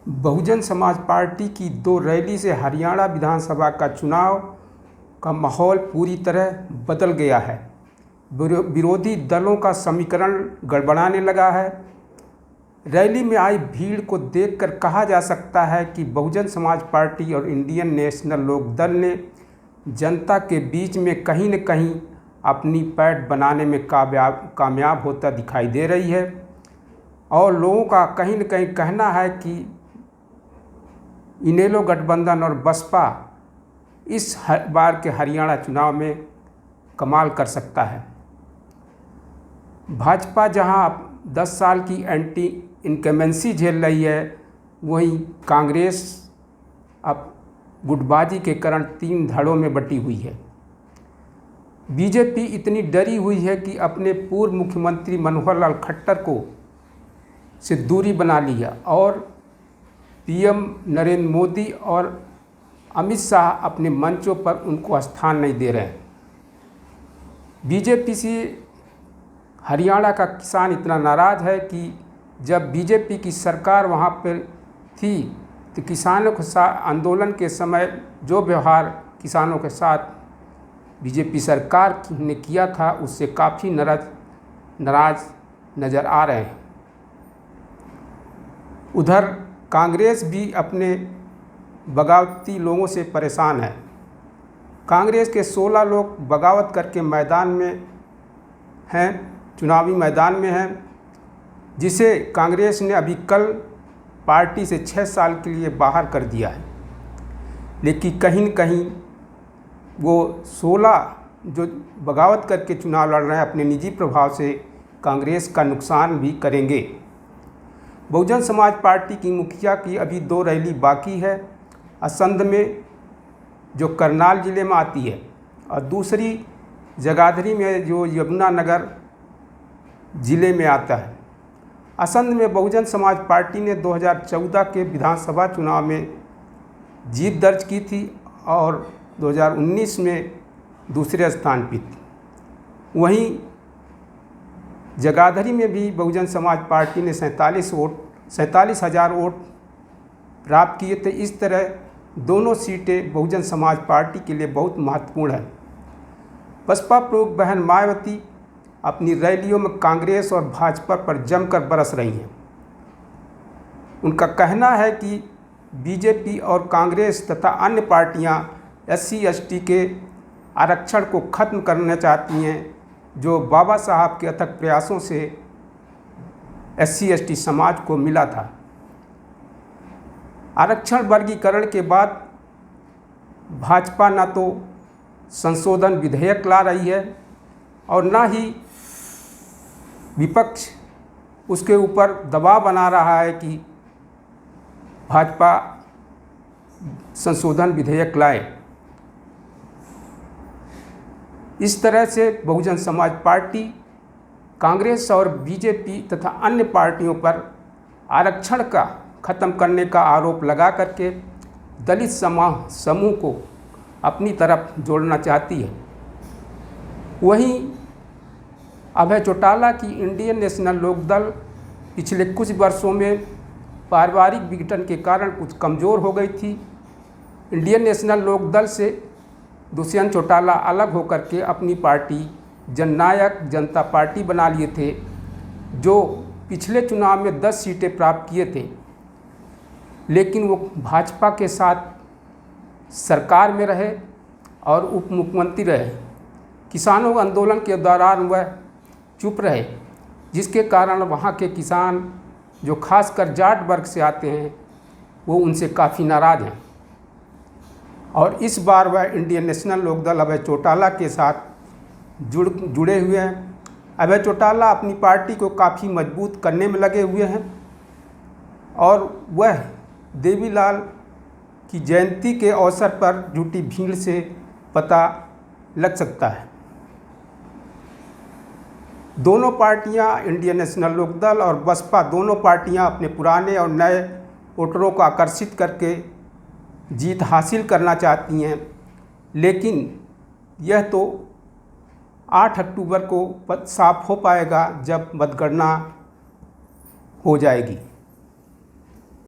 Bahujan Samaj party की 2 rally से हरियाणा विधानसभा का चुनाव का माहौल पूरी तरह बदल गया है। विरोधी दलों का समीकरण गड़बड़ाने लगा है। रैली में आई भीड़ को देखकर कहा जा सकता है कि बहुजन समाज पार्टी और इंडियन नेशनल लोकदल ने जनता के बीच में कहीं न कहीं अपनी पैठ बनाने में कामयाब होता दिखाई दे रही है और लोगों का कहीं न कहीं कहना है कि इनेलो गठबंधन और बसपा इस बार के हरियाणा चुनाव में कमाल कर सकता है। भाजपा जहां 10 साल की एंटी इनकमेंसी झेल रही है, वहीं कांग्रेस अब गुटबाजी के कारण 3 धड़ों में बटी हुई है। बीजेपी इतनी डरी हुई है कि अपने पूर्व मुख्यमंत्री मनोहर लाल खट्टर से दूरी बना ली है और पीएम नरेंद्र मोदी और अमित शाह अपने मंचों पर उनको स्थान नहीं दे रहे हैं। बीजेपी से हरियाणा का किसान इतना नाराज़ है कि जब बीजेपी की सरकार वहाँ पर थी तो किसानों के साथ आंदोलन के समय जो व्यवहार किसानों के साथ बीजेपी सरकार ने किया था, उससे काफ़ी नाराज़ नज़र आ रहे हैं। उधर कांग्रेस भी अपने बगावती लोगों से परेशान है। कांग्रेस के 16 लोग बगावत करके मैदान में हैं, चुनावी मैदान में हैं, जिसे कांग्रेस ने अभी कल पार्टी से 6 साल के लिए बाहर कर दिया है। लेकिन कहीं न कहीं वो 16 जो बगावत करके चुनाव लड़ रहे हैं, अपने निजी प्रभाव से कांग्रेस का नुकसान भी करेंगे। बहुजन समाज पार्टी की मुखिया की अभी 2 रैली बाकी है। असंध में जो करनाल ज़िले में आती है और दूसरी जगाधरी में जो यमुनानगर ज़िले में आता है। असंध में बहुजन समाज पार्टी ने 2014 के विधानसभा चुनाव में जीत दर्ज की थी और 2019 में दूसरे स्थान पर थी। वहीं जगाधरी में भी बहुजन समाज पार्टी ने 47,000 वोट प्राप्त किए थे। इस तरह दोनों सीटें बहुजन समाज पार्टी के लिए बहुत महत्वपूर्ण है। बसपा प्रमुख बहन मायावती अपनी रैलियों में कांग्रेस और भाजपा पर जमकर बरस रही हैं। उनका कहना है कि बीजेपी और कांग्रेस तथा अन्य पार्टियां SC/ST के आरक्षण को खत्म करना चाहती हैं, जो बाबा साहब के अथक प्रयासों से SC/ST समाज को मिला था। आरक्षण वर्गीकरण के बाद भाजपा न तो संशोधन विधेयक ला रही है और न ही विपक्ष उसके ऊपर दबाव बना रहा है कि भाजपा संशोधन विधेयक लाए। इस तरह से बहुजन समाज पार्टी कांग्रेस और बीजेपी तथा अन्य पार्टियों पर आरक्षण का ख़त्म करने का आरोप लगा करके दलित समूह को अपनी तरफ जोड़ना चाहती है। वहीं अभय चौटाला की इंडियन नेशनल लोकदल पिछले कुछ वर्षों में पारिवारिक विघटन के कारण कुछ कमज़ोर हो गई थी। इंडियन नेशनल लोकदल से दुष्यंत चौटाला अलग होकर के अपनी पार्टी जननायक जनता पार्टी बना लिए थे, जो पिछले चुनाव में 10 सीटें प्राप्त किए थे। लेकिन वो भाजपा के साथ सरकार में रहे और उप मुख्यमंत्री रहे। किसानों आंदोलन के दौरान वह चुप रहे, जिसके कारण वहाँ के किसान जो खासकर जाट वर्ग से आते हैं, वो उनसे काफ़ी नाराज़ हैं और इस बार वह इंडियन नेशनल लोकदल अभय चौटाला के साथ जुड़े हुए हैं। अभय चौटाला अपनी पार्टी को काफ़ी मजबूत करने में लगे हुए हैं और वह देवीलाल की जयंती के अवसर पर जुटी भीड़ से पता लग सकता है। दोनों पार्टियां, इंडियन नेशनल लोकदल और बसपा, दोनों पार्टियां अपने पुराने और नए वोटरों को आकर्षित करके जीत हासिल करना चाहती हैं, लेकिन यह तो 8 अक्टूबर को साफ हो पाएगा जब मतगणना हो जाएगी।